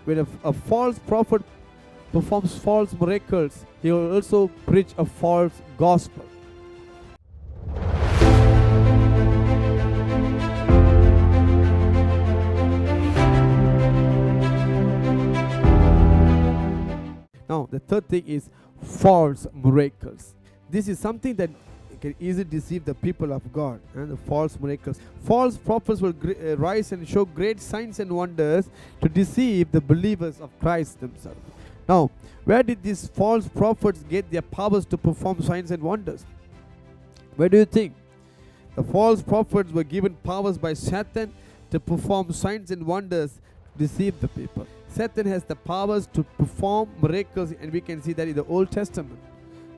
when a false prophet performs false miracles, he will also preach a false gospel. Now, the third thing is false miracles. This is something that can easily deceive the people of God. And the false miracles. False prophets will rise and show great signs and wonders to deceive the believers of Christ themselves. Now, where did these false prophets get their powers to perform signs and wonders? Where do you think? The false prophets were given powers by Satan to perform signs and wonders to deceive the people. Satan has the powers to perform miracles, and we can see that in the Old Testament.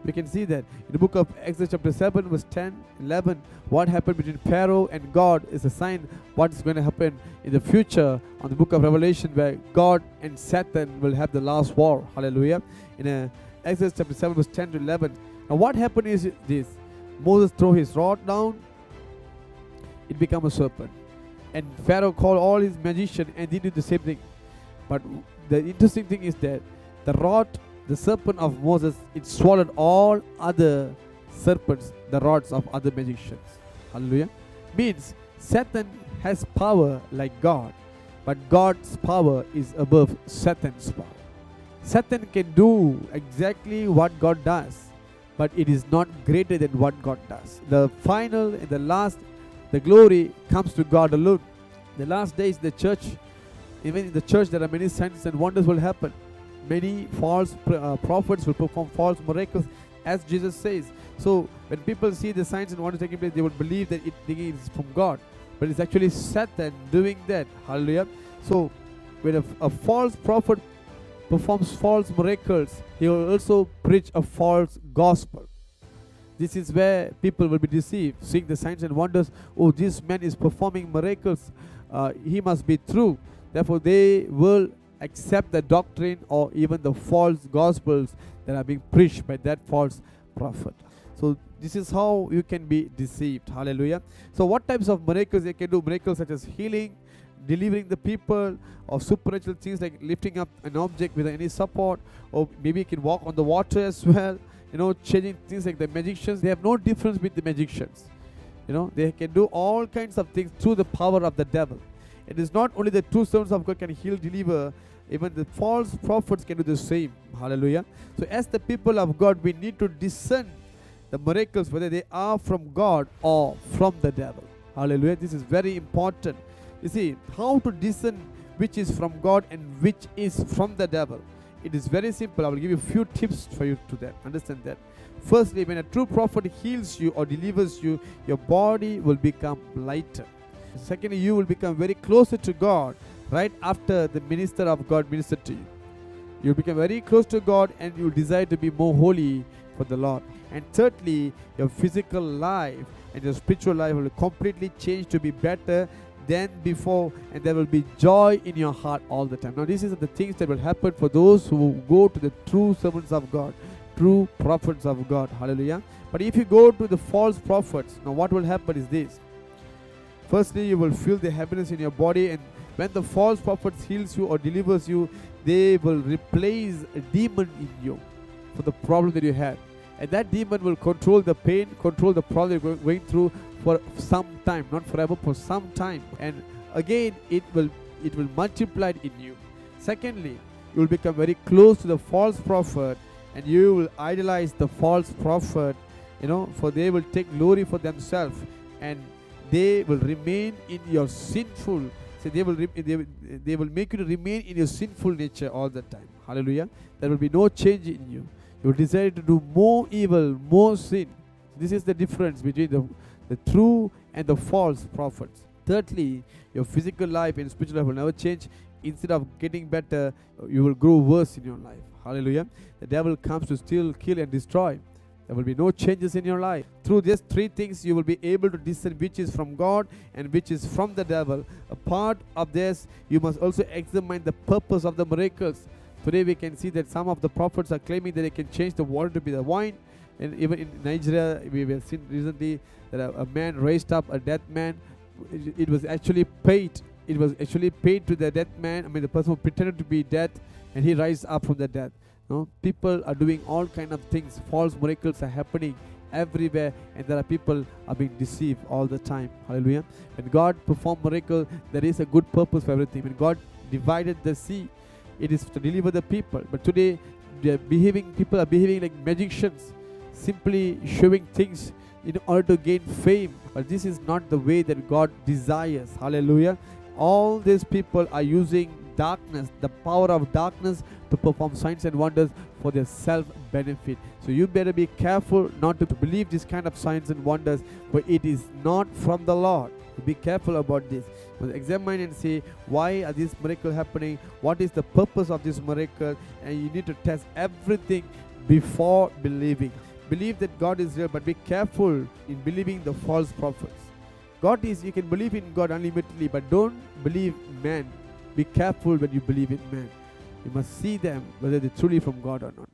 We can see that in the book of Ezra chapter 7 verse 10, 11, what happened between Pharaoh and God is a sign what is going to happen in the future on the book of Revelation, where God and Satan will have the last war. Hallelujah. In Ezra chapter 7 verse 10 to 11. Now what happened is this. Moses threw his rod down, it became a serpent. And Pharaoh called all his magicians and they did the same thing. But the interesting thing is that the rod, the serpent of Moses, it swallowed all other serpents, the rods of other magicians. Hallelujah. Means Satan has power like God, but God's power is above Satan's power. Satan can do exactly what God does, but it is not greater than what God does. The final and the last, the glory comes to God alone. The last days, the church, even in the church, there are many signs and wonders will happen. Many false prophets will perform false miracles, as Jesus says. So when people see the signs and wonders taking place, they will believe that it is from God, but it's actually Satan doing that. Hallelujah. So when a false prophet performs false miracles, he will also preach a false gospel. This is where people will be deceived, seeing the signs and wonders. Oh, this man is performing miracles. He must be true. Therefore, they will accept the doctrine or even the false gospels that are being preached by that false prophet. So this is how you can be deceived. Hallelujah. So what types of miracles they can do? Miracles such as healing, delivering the people, or supernatural things like lifting up an object without any support, or maybe you can walk on the water as well. Changing things like the magicians. They have no difference with the magicians. They can do all kinds of things through the power of the devil. It is not only the true servants of God can heal, deliver, even the false prophets can do the same. Hallelujah. So as the people of God, we need to discern the miracles, whether they are from God or from the devil. Hallelujah. This is very important. You see, how to discern which is from God and which is from the devil. It is very simple. I will give you a few tips for you to that. Understand that. Firstly, when a true prophet heals you or delivers you, your body will become lighter. Secondly, you will become very closer to God right after the minister of God ministered to you. You will become very close to God and you will desire to be more holy for the Lord. And thirdly, your physical life and your spiritual life will completely change to be better than before, and there will be joy in your heart all the time. Now, these are the things that will happen for those who go to the true servants of God, true prophets of God. Hallelujah. But if you go to the false prophets, now what will happen is this. Firstly, you will feel the heaviness in your body, and when the false prophet heals you or delivers you, they will replace a demon in you for the problem that you had. And that demon will control the pain, control the problem you're going through for some time, not forever, for some time. And again, it will multiply in you. Secondly, you will become very close to the false prophet, and you will idolize the false prophet, for they will take glory for themselves, and they will remain in your sinful. So they will make you to remain in your sinful nature all the time. Hallelujah. There will be no change in you. You will desire to do more evil, more sin. This is the difference between the true and the false prophets. Thirdly, your physical life and spiritual life will never change. Instead of getting better, you will grow worse in your life. Hallelujah. The devil comes to steal, kill, and destroy. There will be no changes in your life. Through these three things, you will be able to discern which is from God and which is from the devil. A part of this, you must also examine the purpose of the miracles. Today we can see that some of the prophets are claiming that they can change the water to be the wine. And even in Nigeria, we have seen recently that a man raised up a dead man. It was actually paid. it was actually paid to the dead man. I mean, the person who pretended to be dead, and he rises up from the dead. No, people are doing all kind of things. False miracles are happening everywhere, and there are people are being deceived all the time. Hallelujah. When God performs miracle, there is a good purpose for everything. When God divided the sea, it is to deliver the people. But today, people are behaving like magicians, simply showing things in order to gain fame. But this is not the way that God desires. Hallelujah. All these people are using darkness, the power of darkness, to perform signs and wonders for their self-benefit. So you better be careful not to believe this kind of signs and wonders, for it is not from the Lord. Be careful about this. Examine and say, why are these miracles happening? What is the purpose of this miracle? And you need to test everything before believing. Believe that God is real, but be careful in believing the false prophets. God is, you can believe in God unlimitedly, but don't believe man. Be careful when you believe in man. You must see them whether they're truly from God or not.